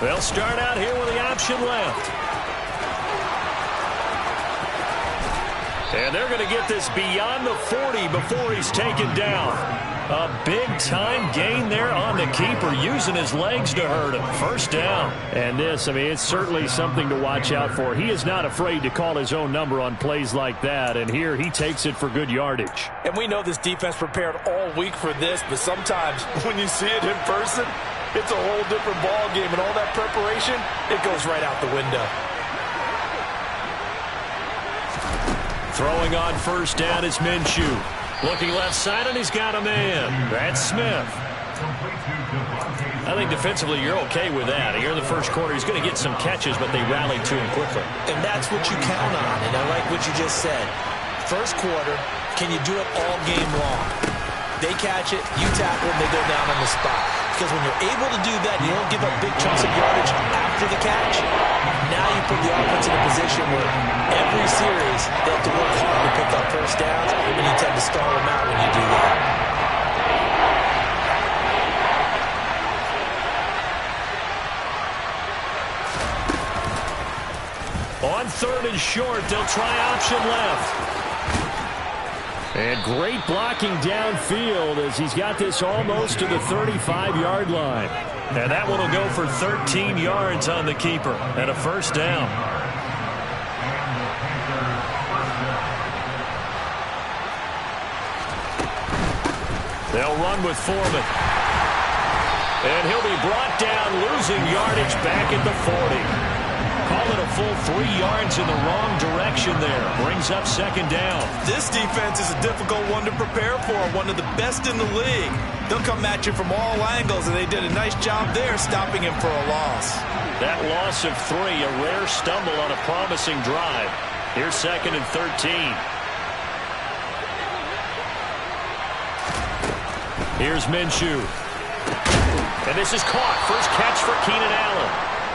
They'll start out here with the option left. And they're going to get this beyond the 40 before he's taken down. A big-time gain there on the keeper, using his legs to hurt him. First down. And this, I mean, it's certainly something to watch out for. He is not afraid to call his own number on plays like that, and here he takes it for good yardage. And we know this defense prepared all week for this, but sometimes when you see it in person, it's a whole different ball game, and all that preparation, it goes right out the window. Throwing on first down is Minshew. Looking left side, and he's got a man. That's Smith. I think defensively you're okay with that. Here in the first quarter, he's going to get some catches, but they rallied to him quickly. And that's what you count on, and I like what you just said. First quarter, can you do it all game long? They catch it, you tackle them, they go down on the spot. Because when you're able to do that, you don't give up big chunks of yardage after the catch. Now you put the offense in a position where every series they have to work hard to pick up first downs, and you tend to stall them out when you do that. On third and short, they'll try option left. And great blocking downfield as he's got this almost to the 35-yard line. And that one will go for 13 yards on the keeper and a first down. They'll run with Foreman. And he'll be brought down, losing yardage back at the 40. Call it a full 3 yards in the wrong direction there. Brings up second down. This defense is a difficult one to prepare for, one of the best in the league. They'll come at you from all angles, and they did a nice job there stopping him for a loss. That loss of 3, a rare stumble on a promising drive. Here's second and 13. Here's Minshew. And this is caught. First catch for Keenan Allen.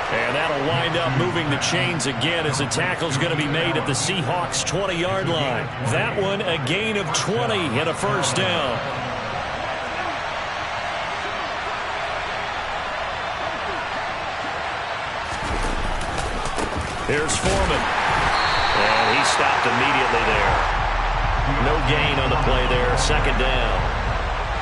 And that'll wind up moving the chains again as the tackle's going to be made at the Seahawks 20-yard line. That one a gain of 20 and a first down. Here's Foreman. And he stopped immediately there. No gain on the play there. Second down.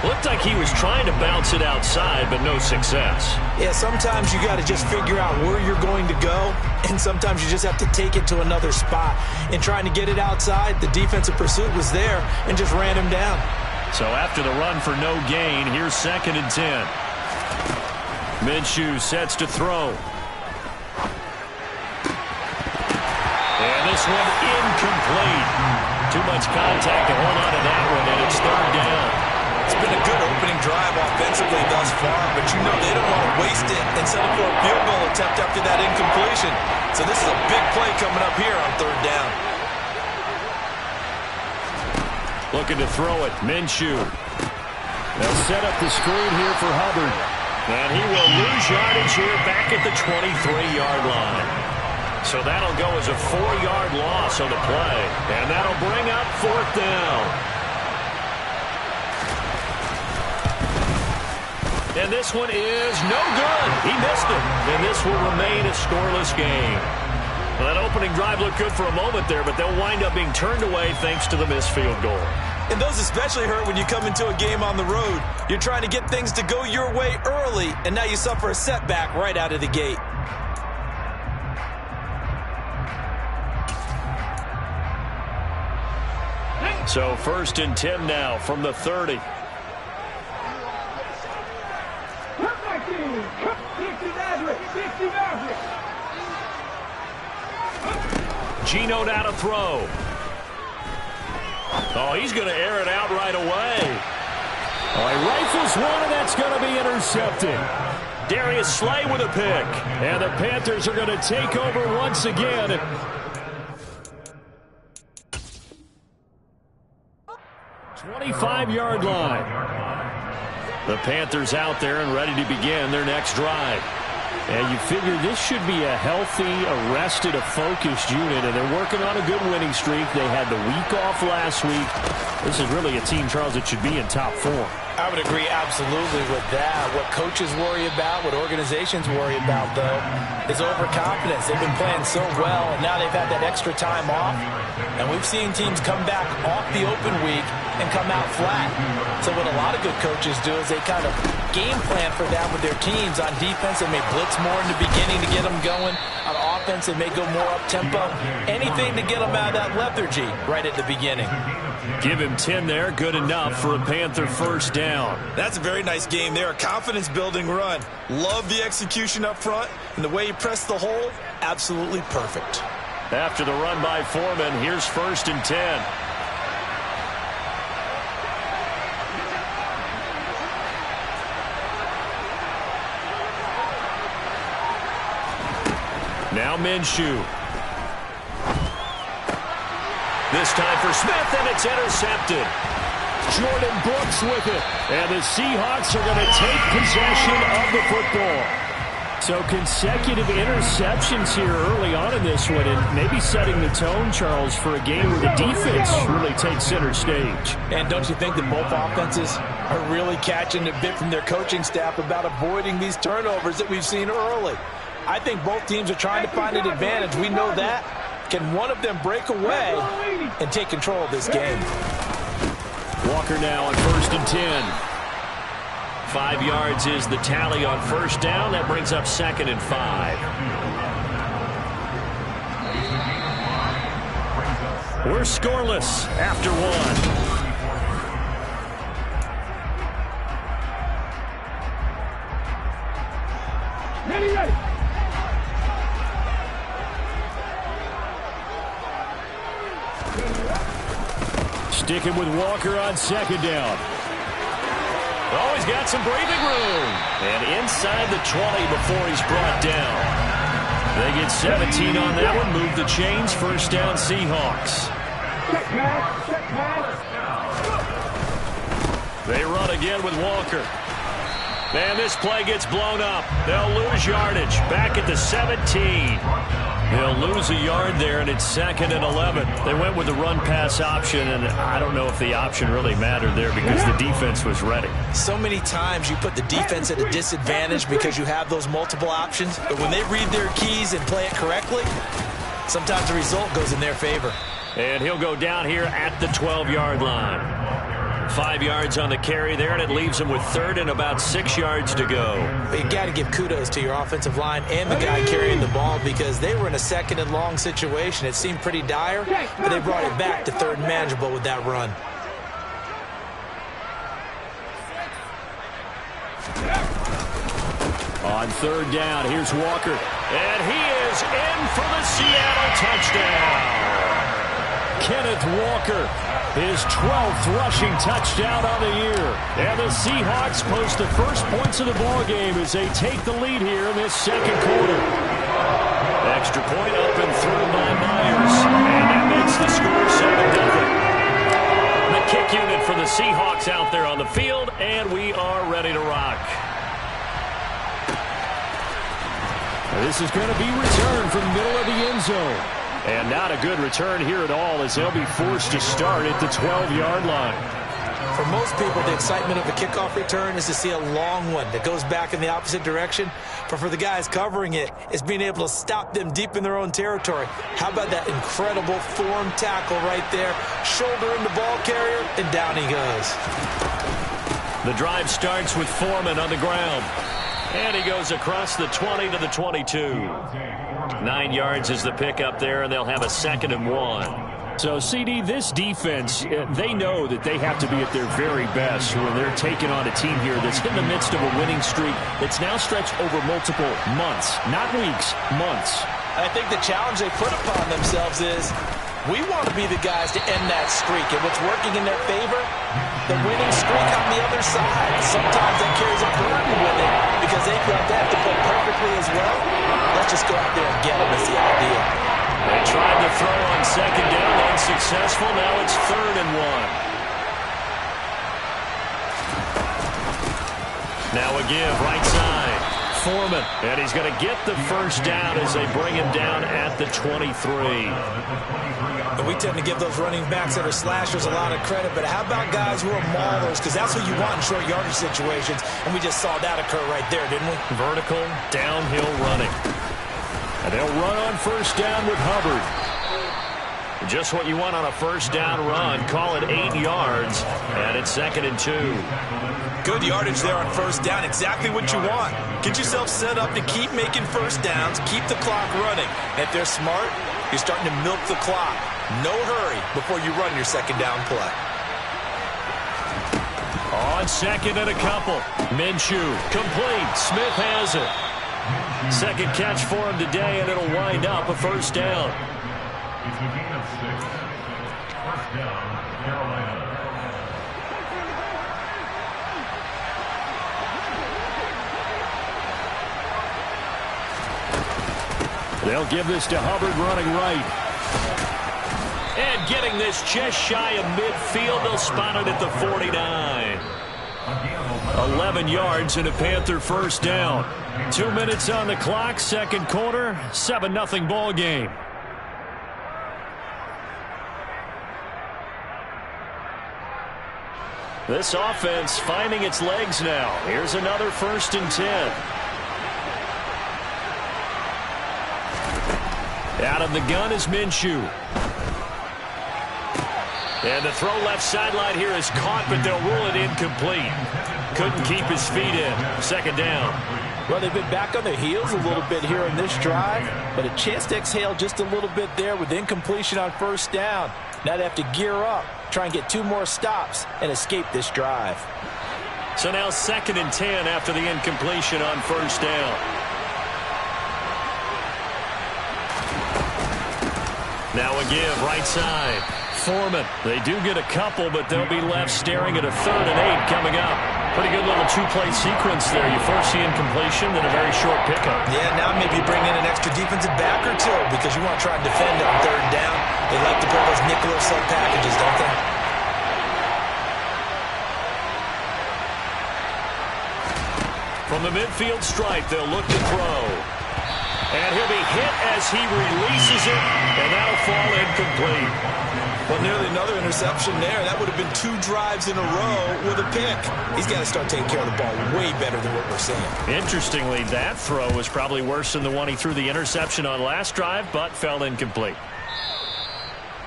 Looked like he was trying to bounce it outside, but no success. Yeah, sometimes you got to just figure out where you're going to go, and sometimes you just have to take it to another spot. In trying to get it outside, the defensive pursuit was there and just ran him down. So after the run for no gain, here's second and 10. Minshew sets to throw. And this one incomplete. Too much contact to hold on to that one, and it's third down. It's been a good opening drive offensively thus far, but you know they don't want to waste it and settle for a field goal attempt after that incompletion. So this is a big play coming up here on third down. Looking to throw it, Minshew. They'll set up the screen here for Hubbard. And he will lose yardage here back at the 23-yard line. So that'll go as a 4-yard loss on the play. And that'll bring up fourth down. And this one is no good. He missed it. And this will remain a scoreless game. Well, that opening drive looked good for a moment there, but they'll wind up being turned away thanks to the missed field goal. And those especially hurt when you come into a game on the road. You're trying to get things to go your way early, and now you suffer a setback right out of the gate. So first and 10 now from the 30. Gino now to throw. Oh, he's going to air it out right away. Oh, he rifles one, and that's going to be intercepted. Darius Slay with a pick. And the Panthers are going to take over once again. .25-yard line. The Panthers out there and ready to begin their next drive. And you figure this should be a healthy, arrested, a focused unit, and they're working on a good winning streak. They had the week off last week. This is really a team, Charles, that should be in top form. I would agree absolutely with that. What coaches worry about, what organizations worry about, though, is overconfidence. They've been playing so well, and now they've had that extra time off. And we've seen teams come back off the open week and come out flat. So what a lot of good coaches do is they kind of game plan for that with their teams. On defense, they may blitz more in the beginning to get them going. On offense, they may go more up-tempo. Anything to get them out of that lethargy right at the beginning. Give him 10 there. Good enough for a Panther first down. That's a very nice game there. A confidence-building run. Love the execution up front. And the way he pressed the hole, absolutely perfect. After the run by Foreman, here's 1st and 10. Now Minshew. This time for Smith, and it's intercepted. Jordan Brooks with it. And the Seahawks are going to take possession of the football. So consecutive interceptions here early on in this one, and maybe setting the tone, Charles, for a game where the defense really takes center stage. And don't you think that both offenses are really catching a bit from their coaching staff about avoiding these turnovers that we've seen early? I think both teams are trying to find an advantage. We know that. Can one of them break away and take control of this game? Walker now on 1st and 10. 5 yards is the tally on first down. That brings up 2nd and 5. We're scoreless after one. Ready. Sticking with Walker on 2nd down. Oh, he's got some breathing room. And inside the 20 before he's brought down. They get 17 on that one. Move the chains. First down, Seahawks. They run again with Walker. And this play gets blown up. They'll lose yardage. Back at the 17. They'll lose a yard there, and it's 2nd and 11. They went with the run-pass option, and I don't know if the option really mattered there because the defense was ready. So many times you put the defense at a disadvantage because you have those multiple options, but when they read their keys and play it correctly, sometimes the result goes in their favor. And he'll go down here at the 12-yard line. 5 yards on the carry there, and it leaves him with 3rd and about 6 yards to go. You got to give kudos to your offensive line and the guy carrying the ball because they were in a 2nd and long situation. It seemed pretty dire, but they brought it back to 3rd and manageable with that run. On 3rd down, here's Walker. And he is in for the Seattle touchdown. Kenneth Walker, his 12th rushing touchdown on the year. And the Seahawks post the first points of the ballgame as they take the lead here in this 2nd quarter. Extra point up and through by Myers. And that makes the score 7-0. The kick unit for the Seahawks out there on the field, and we are ready to rock. This is going to be returned from the middle of the end zone. And not a good return here at all as they'll be forced to start at the 12-yard line. For most people, the excitement of a kickoff return is to see a long one that goes back in the opposite direction. But for the guys covering it, it's being able to stop them deep in their own territory. How about that incredible form tackle right there? Shoulder in the ball carrier, and down he goes. The drive starts with Foreman on the ground. And he goes across the 20 to the 22. 9 yards is the pickup there, and they'll have a 2nd and 1. So, CD, this defense, they know that they have to be at their very best when they're taking on a team here that's in the midst of a winning streak that's now stretched over multiple months, not weeks, months. I think the challenge they put upon themselves is we want to be the guys to end that streak. And what's working in their favor, the winning streak on the other side. Sometimes that carries a burden with it because they feel like they have to play perfectly as well. Let's just go out there and get them is the idea. They tried to throw on 2nd down, unsuccessful. Now it's 3rd and 1. Now a give, right side. Foreman, and he's going to get the first down as they bring him down at the 23. And we tend to give those running backs that are slashers a lot of credit, but how about guys who are maulers? Because that's what you want in short yardage situations, and we just saw that occur right there, didn't we? Vertical, downhill running. And they'll run on first down with Hubbard. Just what you want on a first down run. Call it 8 yards, and it's 2nd and 2. Good yardage there on first down. Exactly what you want. Get yourself set up to keep making first downs, keep the clock running. And if they're smart, you're starting to milk the clock. No hurry before you run your second down play. On second and a couple. Minshew, complete. Smith has it. Second catch for him today, and it'll wind up a first down. It's a gain of 6. First down, Carolina. They'll give this to Hubbard running right. And getting this just shy of midfield. They'll spot it at the 49. 11 yards and a Panther first down. 2 minutes on the clock, second quarter, 7-0 ball game. This offense finding its legs now. Here's another 1st and 10. Out of the gun is Minshew. And the throw left sideline here is caught, but they'll rule it incomplete. Couldn't keep his feet in. Second down. Well, they've been back on their heels a little bit here in this drive, but a chance to exhale just a little bit there with incompletion on first down. Now they have to gear up, try and get 2 more stops, and escape this drive. So now 2nd and 10 after the incompletion on first down. Now a give, right side. Foreman. They do get a couple, but they'll be left staring at a 3rd and 8 coming up. Pretty good little 2-play sequence there. You first see incompletion, then a very short pickup. Yeah, now maybe bring in an extra defensive back or 2 because you want to try and defend on 3rd down. They like to pull those nickel or sub packages, don't they? From the midfield stripe, they'll look to throw. And he'll be hit as he releases it, and that'll fall incomplete. Well, nearly another interception there. That would have been 2 drives in a row with a pick. He's got to start taking care of the ball way better than what we're seeing. Interestingly, that throw was probably worse than the one he threw the interception on last drive, but fell incomplete.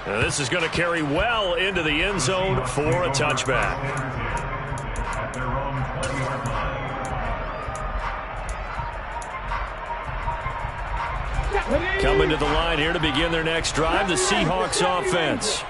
Now, this is going to carry well into the end zone for a touchback. At their own 20-yard line. Coming to the line here to begin their next drive, the Seahawks offense.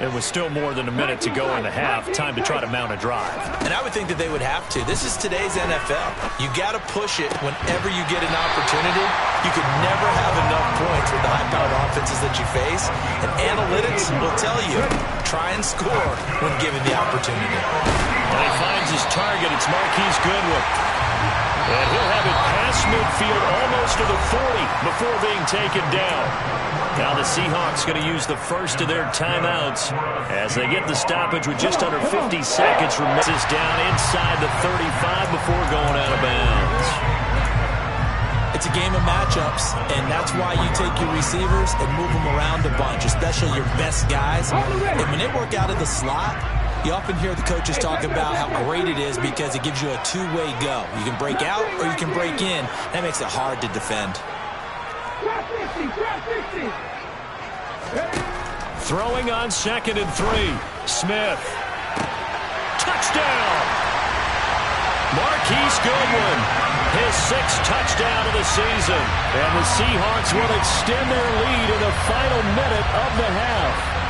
It was still more than a minute to go in the half. Time to try to mount a drive. And I would think that they would have to. This is today's NFL. You got to push it whenever you get an opportunity. You could never have enough points with the high-powered offenses that you face. And analytics will tell you, try and score when given the opportunity. And he finds his target. It's Marquise Goodwin. And he'll have it past midfield almost to the 40 before being taken down. Now the Seahawks going to use the first of their timeouts as they get the stoppage with just under 50 seconds. Misses down inside the 35 before going out of bounds. It's a game of matchups, and that's why you take your receivers and move them around a bunch, especially your best guys. And when they work out of the slot, you often hear the coaches talk about how great it is because it gives you a 2-way go. You can break out or you can break in. That makes it hard to defend. Throwing on 2nd and 3. Smith. Touchdown! Marquise Goodwin. His 6th touchdown of the season. And the Seahawks will extend their lead in the final minute of the half.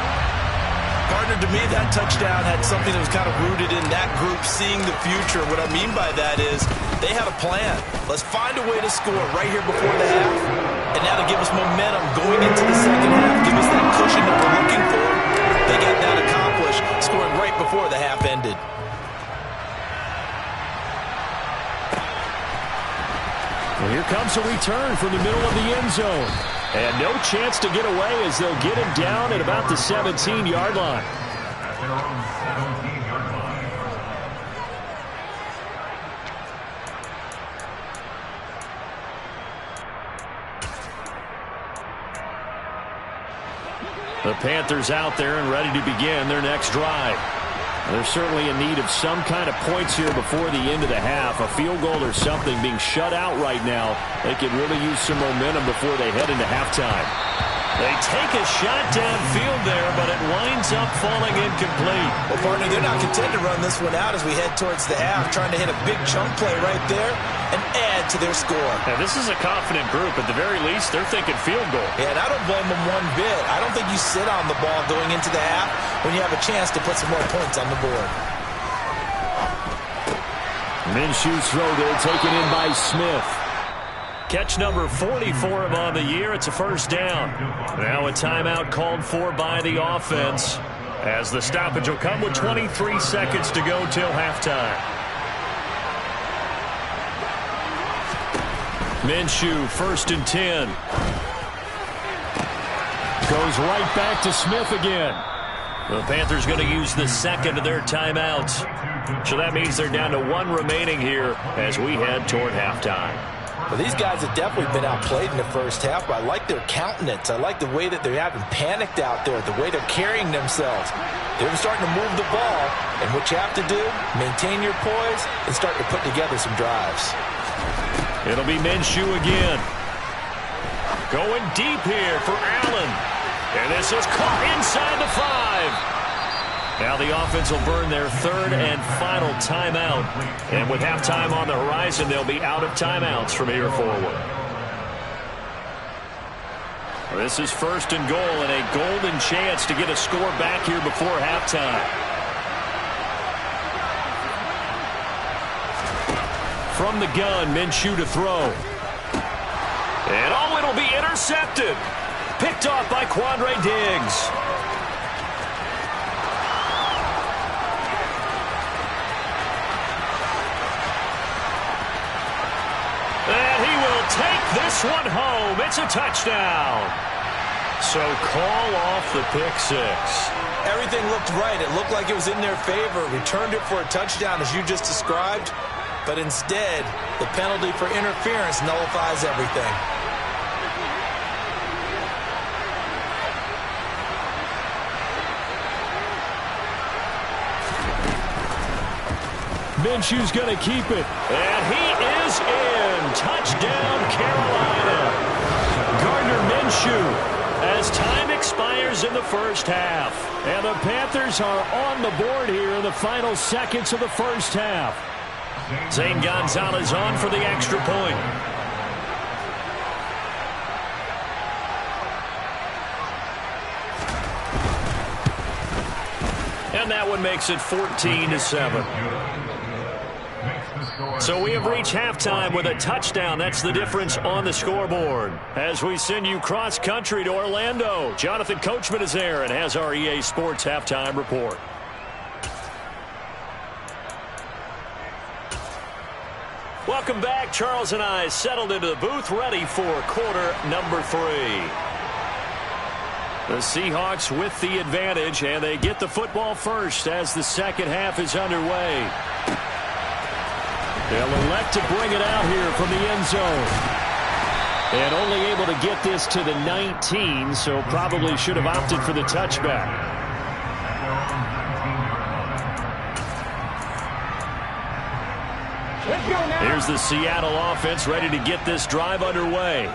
Partner, to me, that touchdown had something that was kind of rooted in that group seeing the future. What I mean by that is they had a plan. Let's find a way to score right here before the half. And now to give us momentum going into the second half, give us that cushion that we're looking for. They got that accomplished, scoring right before the half ended. Well, here comes a return from the middle of the end zone. And no chance to get away as they'll get him down at about the 17-yard line. At their own 17-yard line. The Panthers out there and ready to begin their next drive. They're certainly in need of some kind of points here before the end of the half. A field goal or something, being shut out right now. They could really use some momentum before they head into halftime. They take a shot downfield there, but it winds up falling incomplete. Well, partner, they're not content to run this one out as we head towards the half, trying to hit a big chunk play right there and add to their score. Now, this is a confident group. At the very least, they're thinking field goal. Yeah, and I don't blame them one bit. I don't think you sit on the ball going into the half when you have a chance to put some more points on the board. Minshew's throw there taken in by Smith. Catch number 40 for him on the year. It's a first down. Now a timeout called for by the offense, as the stoppage will come with 23 seconds to go till halftime. Minshew, 1st and 10. Goes right back to Smith again. The Panthers going to use the second of their timeouts. So that means they're down to 1 remaining here as we head toward halftime. Well, these guys have definitely been outplayed in the first half, but I like their countenance. I like the way that they haven't panicked out there, the way they're carrying themselves. They're starting to move the ball, and what you have to do, maintain your poise and start to put together some drives. It'll be Minshew again. Going deep here for Allen. And this is caught inside the 5. Now the offense will burn their 3rd and final timeout. And with halftime on the horizon, they'll be out of timeouts from here forward. This is 1st and goal and a golden chance to get a score back here before halftime. From the gun, Minshew to throw. And oh, it'll be intercepted. Picked off by Quandre Diggs. And he will take this one home. It's a touchdown. So call off the pick 6. Everything looked right. It looked like it was in their favor. Returned it for a touchdown, as you just described. But instead, the penalty for interference nullifies everything. Minshew's going to keep it. And he is in. Touchdown, Carolina. Gardner Minshew, as time expires in the first half. And the Panthers are on the board here in the final seconds of the first half. Zane Gonzalez on for the extra point. And that one makes it 14-7. So we have reached halftime with a touchdown. That's the difference on the scoreboard. As we send you cross-country to Orlando, Jonathan Coachman is there and has our EA Sports halftime report. Welcome back. Charles and I settled into the booth, ready for quarter number 3. The Seahawks with the advantage, and they get the football first as the second half is underway. They'll elect to bring it out here from the end zone. And only able to get this to the 19, so probably should have opted for the touchback. Here's the Seattle offense ready to get this drive underway.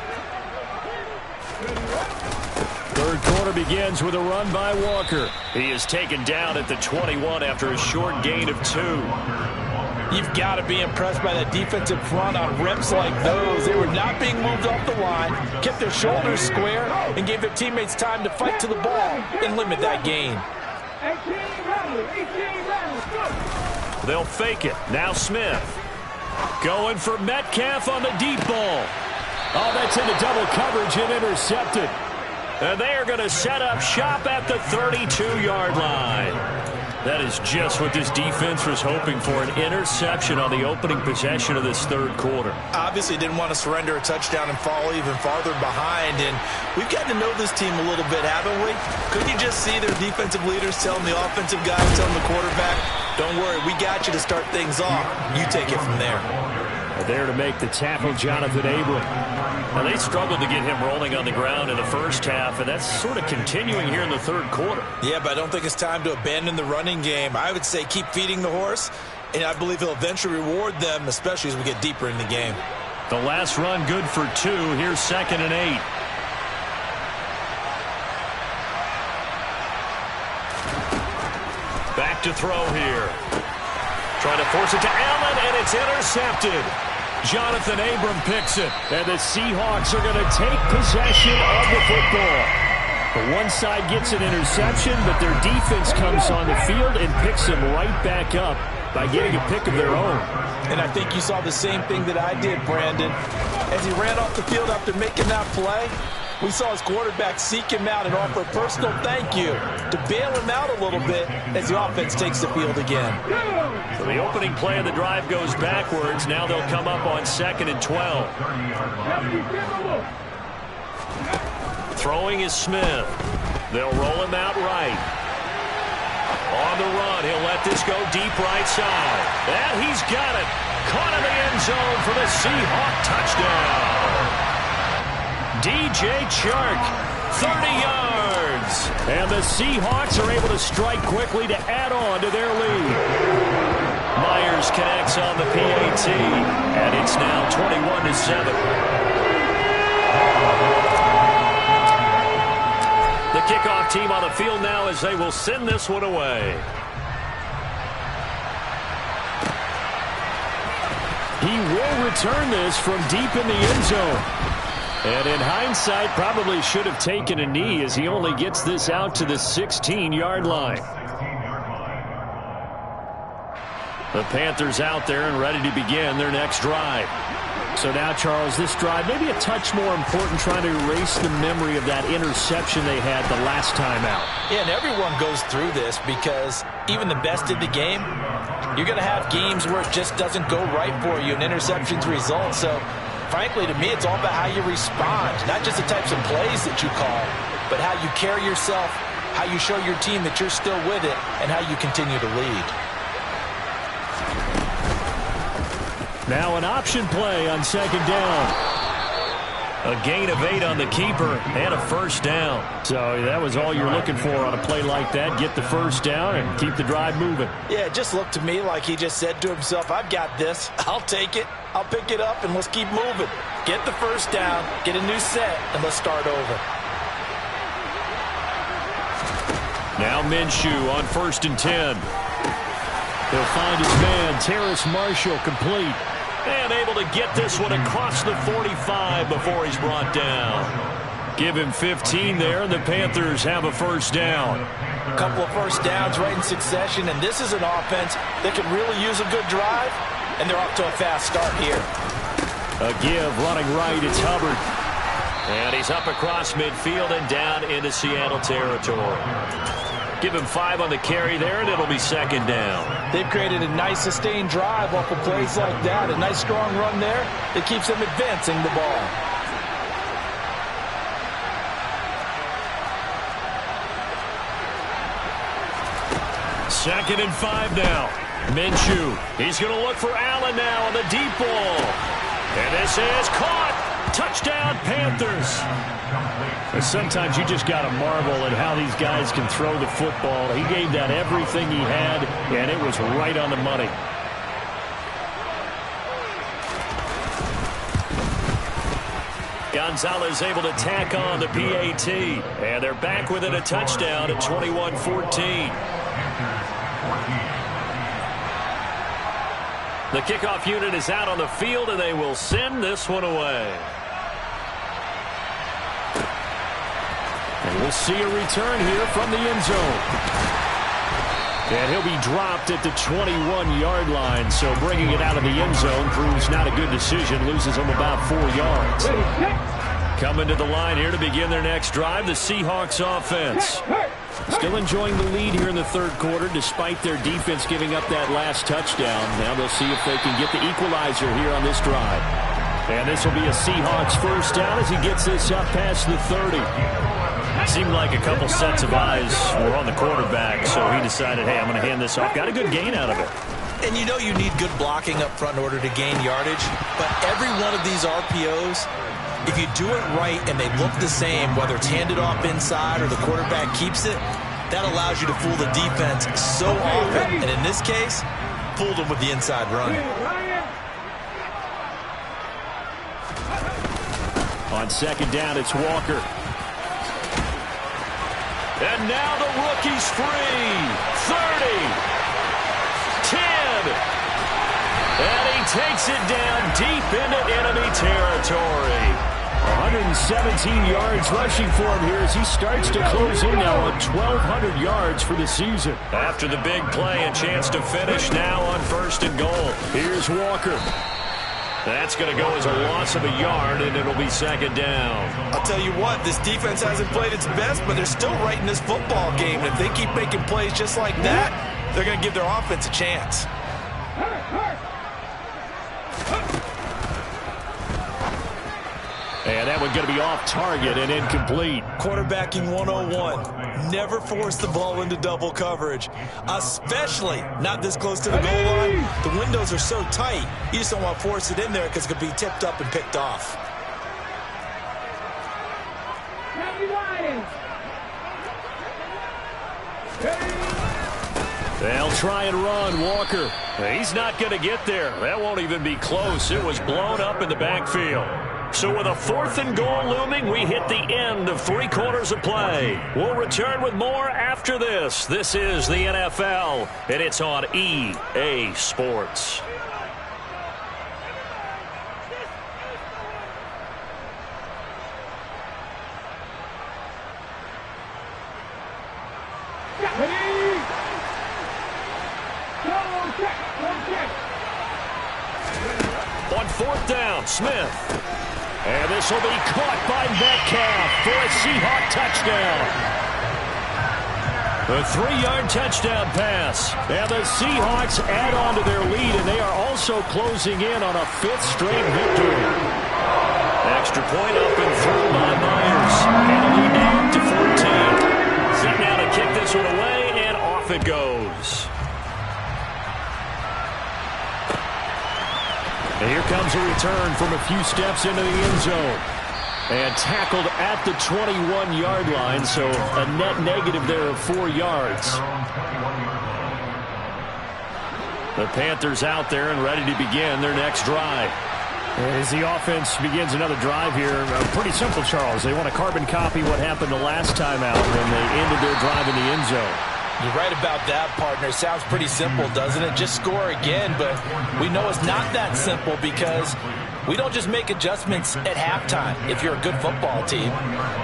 Third quarter begins with a run by Walker. He is taken down at the 21 after a short gain of 2. You've got to be impressed by that defensive front on reps like those. They were not being moved off the line, kept their shoulders square, and gave their teammates time to fight to the ball and limit that gain. They'll fake it. Now Smith. Going for Metcalf on the deep ball. Oh, that's into double coverage and intercepted. And they are going to set up shop at the 32-yard line. That is just what this defense was hoping for, an interception on the opening possession of this third quarter. Obviously didn't want to surrender a touchdown and fall even farther behind, and we've gotten to know this team a little bit, haven't we? Couldn't you just see their defensive leaders telling the offensive guys, telling the quarterback, don't worry, we got you to start things off. You take it from there. There to make the tackle, Jonathan Abram. Now, they struggled to get him rolling on the ground in the first half, and that's sort of continuing here in the third quarter. Yeah, but I don't think it's time to abandon the running game. I would say keep feeding the horse, and I believe he'll eventually reward them, especially as we get deeper in the game. The last run good for 2. Here's 2nd and 8. Back to throw here. Trying to force it to Allen, and it's intercepted. Jonathan Abram picks it, and the Seahawks are going to take possession of the football. The one side gets an interception, but their defense comes on the field and picks them right back up by getting a pick of their own. And I think you saw the same thing that I did, Brandon. As he ran off the field after making that play, we saw his quarterback seek him out and offer a personal thank you to bail him out a little bit as the offense takes the field again. So the opening play of the drive goes backwards. Now they'll come up on 2nd and 12. Throwing is Smith. They'll roll him out right. On the run, he'll let this go deep right side. And he's got it. Caught in the end zone for the Seahawk touchdown. DJ Chark, 30 yards. And the Seahawks are able to strike quickly to add on to their lead. Myers connects on the PAT, and it's now 21-7. The kickoff team on the field now as they will send this one away. He will return this from deep in the end zone. And in hindsight, probably should have taken a knee as he only gets this out to the 16-yard line. The Panthers out there and ready to begin their next drive. So now, Charles, this drive maybe a touch more important, trying to erase the memory of that interception they had the last time out. Yeah, and everyone goes through this because even the best in the game, you're going to have games where it just doesn't go right for you and interceptions result. So, frankly, to me, it's all about how you respond, not just the types of plays that you call, but how you carry yourself, how you show your team that you're still with it, and how you continue to lead. Now an option play on 2nd down. A gain of 8 on the keeper and a first down. So that was all you're looking for on a play like that. Get the first down and keep the drive moving. Yeah, it just looked to me like he just said to himself, I've got this. I'll take it. I'll pick it up, and let's keep moving. Get the first down, get a new set, and let's start over. Now Minshew on 1st and 10. He'll find his man, Terrace Marshall, complete. And able to get this one across the 45 before he's brought down. Give him 15 there, and the Panthers have a first down. A couple of first downs right in succession, and this is an offense that can really use a good drive, and they're off to a fast start here. A give running right, it's Hubbard. And he's up across midfield and down into Seattle territory. Give him 5 on the carry there, and it'll be 2nd down. They've created a nice sustained drive off of plays like that. A nice strong run there that keeps them advancing the ball. Second and 5 now. Minshew. He's going to look for Allen now on the deep ball. And this is caught. Touchdown, Panthers. Sometimes you just got to marvel at how these guys can throw the football. He gave that everything he had, and it was right on the money. Gonzalez able to tack on the PAT. And they're back within a touchdown at 21-14. The kickoff unit is out on the field, and they will send this one away. And we'll see a return here from the end zone. And he'll be dropped at the 21-yard line, so bringing it out of the end zone proves not a good decision. Loses him about 4 yards. Coming to the line here to begin their next drive, the Seahawks offense. Still enjoying the lead here in the third quarter, despite their defense giving up that last touchdown. Now they'll see if they can get the equalizer here on this drive. And this will be a Seahawks first down as he gets this up past the 30. Seemed like a couple sets of eyes were on the quarterback, so he decided, hey, I'm going to hand this off. Got a good gain out of it. And you know you need good blocking up front in order to gain yardage, but every one of these RPOs, if you do it right and they look the same, whether it's handed off inside or the quarterback keeps it, that allows you to fool the defense so often. And in this case, fooled them with the inside run. On second down, it's Walker. And now the rookie's free. 30. 10. And he takes it down deep into enemy territory. 117 yards rushing for him here as he starts to close in now on 1,200 yards for the season. After the big play, a chance to finish now on 1st and goal. Here's Walker. That's going to go as a loss of a yard, and it'll be 2nd down. I'll tell you what, this defense hasn't played its best, but they're still right in this football game. And if they keep making plays just like that, they're going to give their offense a chance. And that one's going to be off target and incomplete. Quarterbacking 101. Never force the ball into double coverage, especially not this close to the goal line. The windows are so tight, you just don't want to force it in there because it could be tipped up and picked off. They'll try and run. Walker. He's not going to get there. That won't even be close. It was blown up in the backfield. So with a 4th and goal looming, we hit the end of 3 quarters of play. We'll return with more after this. This is the NFL, and it's on EA Sports. On 4th down, Smith. And this will be caught by Metcalf for a Seahawk touchdown. A 3-yard touchdown pass. And the Seahawks add on to their lead, and they are also closing in on a 5th straight victory. Extra point up and through by Myers. And a lead now up to 14. Set now to kick this one away, and off it goes. And here comes a return from a few steps into the end zone. And tackled at the 21-yard line, so a net negative there of 4 yards. The Panthers out there and ready to begin their next drive. As the offense begins another drive here, pretty simple, Charles. They want to carbon copy what happened the last time out when they ended their drive in the end zone. You're right about that, partner. Sounds pretty simple, doesn't it? Just score again, but we know it's not that simple because we don't just make adjustments at halftime if you're a good football team.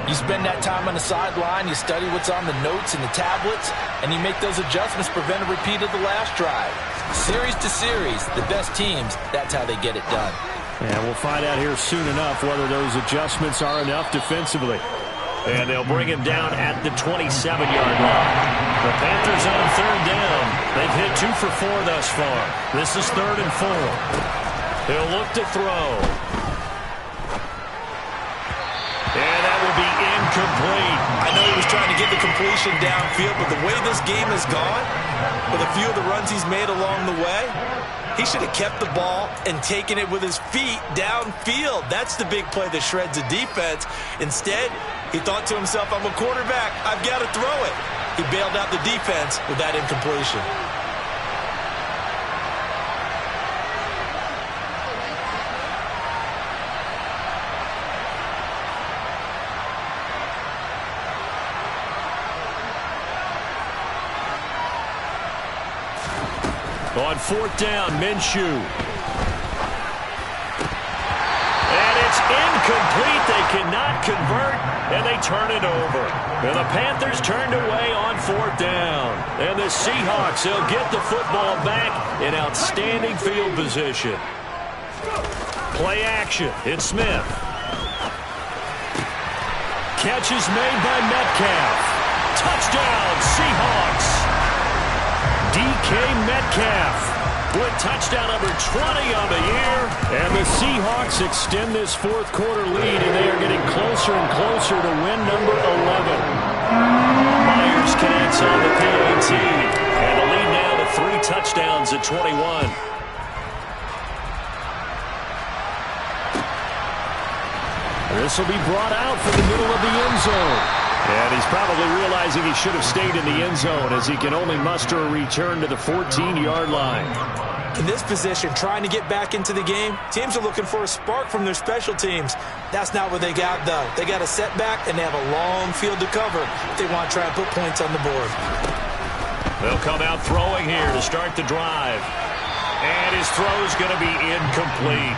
You spend that time on the sideline, you study what's on the notes and the tablets, and you make those adjustments, prevent a repeat of the last drive. Series to series, the best teams, that's how they get it done. And we'll find out here soon enough whether those adjustments are enough defensively. And they'll bring him down at the 27-yard line. The Panthers on 3rd down. They've hit 2 for 4 thus far. This is 3rd and 4. He'll look to throw. And that will be incomplete. I know he was trying to get the completion downfield, but the way this game has gone, with a few of the runs he's made along the way, he should have kept the ball and taken it with his feet downfield. That's the big play that shreds the defense. Instead, he thought to himself, I'm a quarterback, I've got to throw it. He bailed out the defense with that incompletion. On 4th down, Minshew. And it's incomplete. They cannot convert, and they turn it over. And the Panthers turned away on 4th down. And the Seahawks, they'll get the football back in outstanding field position. Play action. It's Smith. Catch is made by Metcalf. Touchdown, Seahawks. DK Metcalf with touchdown number 20 on the year. And the Seahawks extend this 4th quarter lead, and they are getting closer and closer to win number 11. Myers connects on the PAT. And the lead now to 3 touchdowns at 21. This will be brought out from the middle of the end zone. And he's probably realizing he should have stayed in the end zone as he can only muster a return to the 14-yard line. In this position, trying to get back into the game, teams are looking for a spark from their special teams. That's not what they got, though. They got a setback, and they have a long field to cover if they want to try and put points on the board. They'll come out throwing here to start the drive. And his throw's going to be incomplete.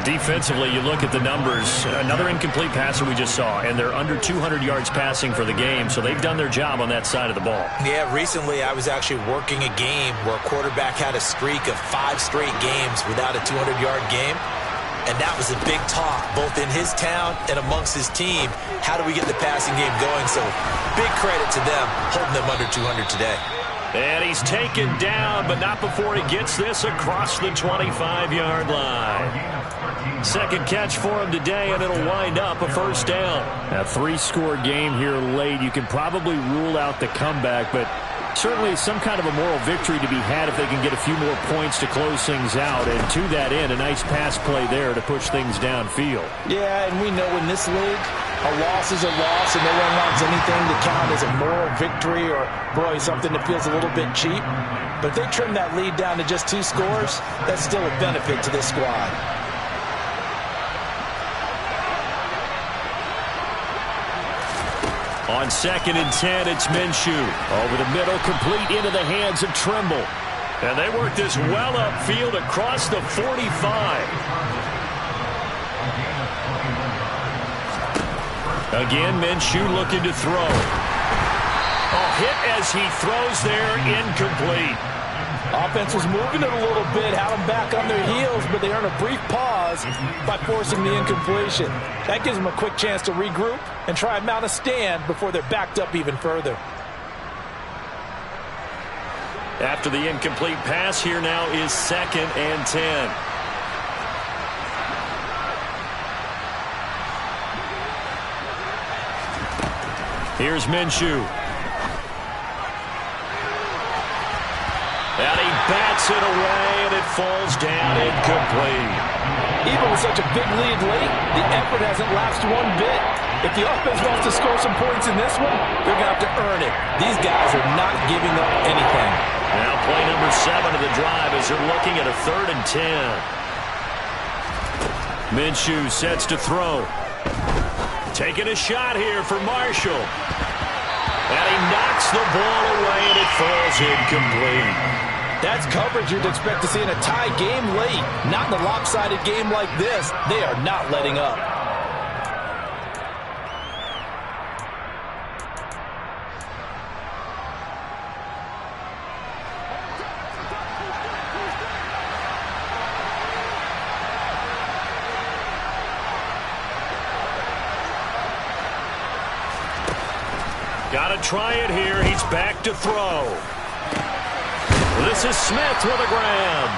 Defensively, you look at the numbers. Another incomplete passer we just saw, and they're under 200 yards passing for the game, so they've done their job on that side of the ball. Yeah, recently I was actually working a game where a quarterback had a streak of 5 straight games without a 200-yard game, and that was a big talk, both in his town and amongst his team. How do we get the passing game going? So big credit to them holding them under 200 today. And he's taken down, but not before he gets this across the 25-yard line. Second catch for him today, and it'll wind up a first down. A 3-score game here late. You can probably rule out the comeback, but certainly some kind of a moral victory to be had if they can get a few more points to close things out. And to that end, a nice pass play there to push things downfield. Yeah, and we know in this league, a loss is a loss, and no one wants anything to count as a moral victory or, boy, something that feels a little bit cheap. But if they trim that lead down to just 2 scores, that's still a benefit to this squad. On 2nd and 10, it's Minshew. Over the middle, complete into the hands of Trimble. And they work this well upfield across the 45. Again, Minshew looking to throw. A hit as he throws there, incomplete. Offense was moving it a little bit, had them back on their heels, but they earn a brief pause by forcing the incompletion. That gives them a quick chance to regroup and try and mount a stand before they're backed up even further. After the incomplete pass, here now is 2nd and 10. Here's Minshew. And he bats it away, and it falls down incomplete. Even with such a big lead late, the effort hasn't lapsed one bit. If the offense wants to score some points in this one, they're going to have to earn it. These guys are not giving up anything. Now play number 7 of the drive as they're looking at a 3rd and 10. Minshew sets to throw. Taking a shot here for Marshall. And he knocks the ball away, and it falls incomplete. That's coverage you'd expect to see in a tie game late. Not in a lopsided game like this. They are not letting up. Got to try it here. He's back to throw. This is Smith with a grab.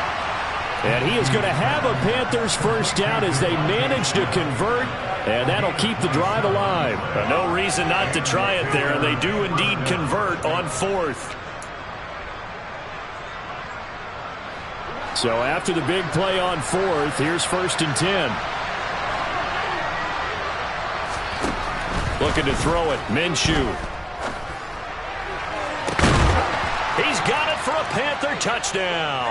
And he is going to have a Panthers first down as they manage to convert, and that'll keep the drive alive. No reason not to try it there, and they do indeed convert on 4th. So after the big play on 4th, here's 1st and 10. Looking to throw it, Minshew. He's got it for a Panther touchdown.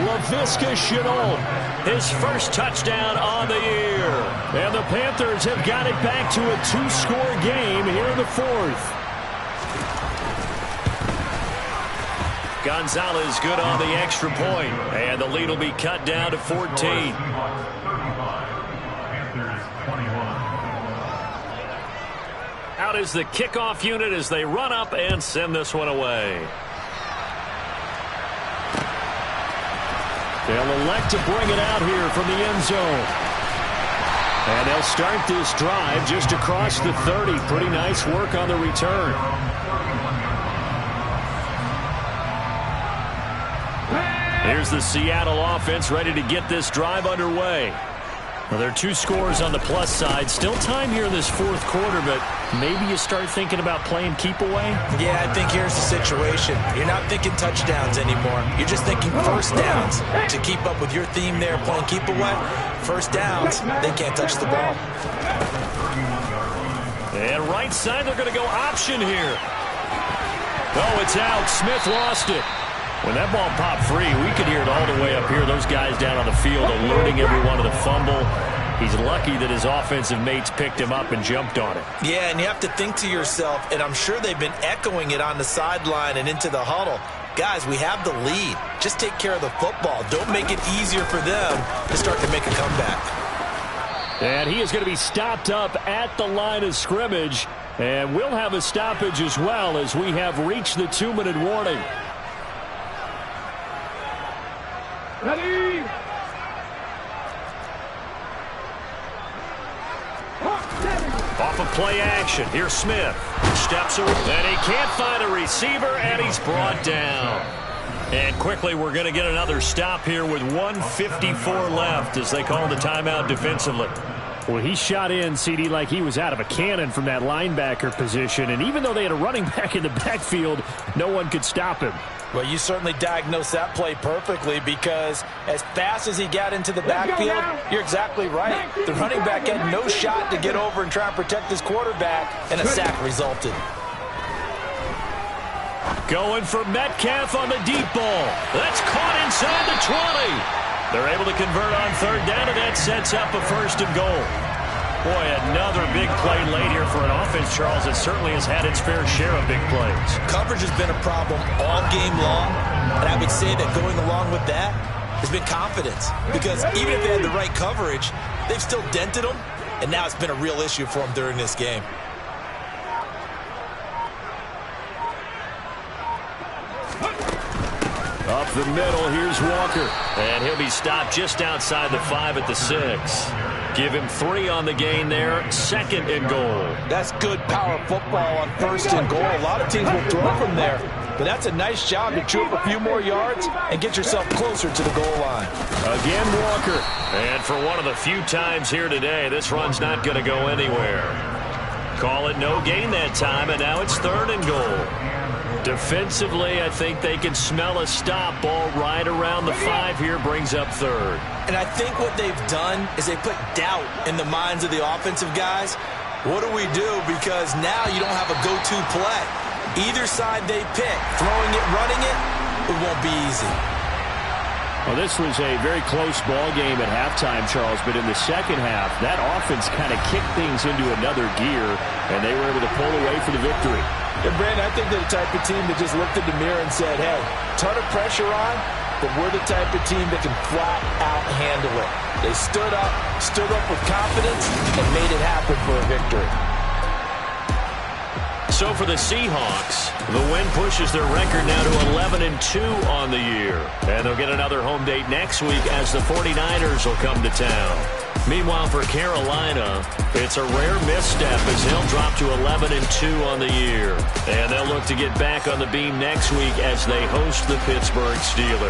Laviska Shenault, his first touchdown on the year. And the Panthers have got it back to a 2-score game here in the 4th. Gonzalez good on the extra point, and the lead will be cut down to 14. Out is the kickoff unit as they run up and send this one away. They'll elect to bring it out here from the end zone. And they'll start this drive just across the 30. Pretty nice work on the return. Here's the Seattle offense ready to get this drive underway. Well, there are 2 scores on the plus side. Still time here in this fourth quarter, but maybe you start thinking about playing keep away? Yeah, I think here's the situation. You're not thinking touchdowns anymore. You're just thinking first downs. To keep up with your theme there, playing keep away, first downs, they can't touch the ball. And right side, they're going to go option here. Oh, it's out. Smith lost it. When that ball popped free, we could hear it all the way up here. Those guys down on the field alerting everyone to the fumble. He's lucky that his offensive mates picked him up and jumped on it. Yeah, and you have to think to yourself, and I'm sure they've been echoing it on the sideline and into the huddle. Guys, we have the lead. Just take care of the football. Don't make it easier for them to start to make a comeback. And he is going to be stopped up at the line of scrimmage. And we'll have a stoppage as well as we have reached the 2-minute warning. Ready? Off of play action. Here's Smith. Steps away. And he can't find a receiver, and he's brought down. And quickly, we're going to get another stop here with 1:54 left as they call the timeout defensively. Well, he shot in, CD, like he was out of a cannon from that linebacker position. And even though they had a running back in the backfield, no one could stop him. Well, you certainly diagnosed that play perfectly because as fast as he got into the backfield, you're exactly right. The running back had no shot to get over and try and protect his quarterback, and a sack resulted. Going for Metcalf on the deep ball. That's caught inside the 20. They're able to convert on third down, and that sets up a 1st and goal. Boy, another big play late here for an offense, Charles, that certainly has had its fair share of big plays. Coverage has been a problem all game long, and I would say that going along with that has been confidence. Because even if they had the right coverage, they've still dented them, and now it's been a real issue for them during this game. Up the middle, here's Walker. And he'll be stopped just outside the 5 at the 6. Give him 3 on the gain there. 2nd and goal. That's good power football on 1st and goal. A lot of teams will throw from there, but that's a nice job to chew up a few more yards and get yourself closer to the goal line. Again, Walker. And for one of the few times here today, this run's not going to go anywhere. Call it no gain that time, and now it's 3rd and goal. Defensively, I think they can smell a stop. Ball right around the 5 here, brings up 3rd. And I think what they've done is they put doubt in the minds of the offensive guys. What do we do? Because now you don't have a go-to play. Either side they pick, throwing it, running it, it won't be easy. Well, this was a very close ball game at halftime, Charles, but in the second half, that offense kind of kicked things into another gear, and they were able to pull away for the victory. And Brandon, I think they're the type of team that just looked in the mirror and said, hey, ton of pressure on, but we're the type of team that can flat out handle it. They stood up with confidence, and made it happen for a victory. So for the Seahawks, the win pushes their record now to 11-2 on the year. And they'll get another home date next week as the 49ers will come to town. Meanwhile, for Carolina, it's a rare misstep as they'll drop to 11-2 on the year. And they'll look to get back on the beam next week as they host the Pittsburgh Steelers.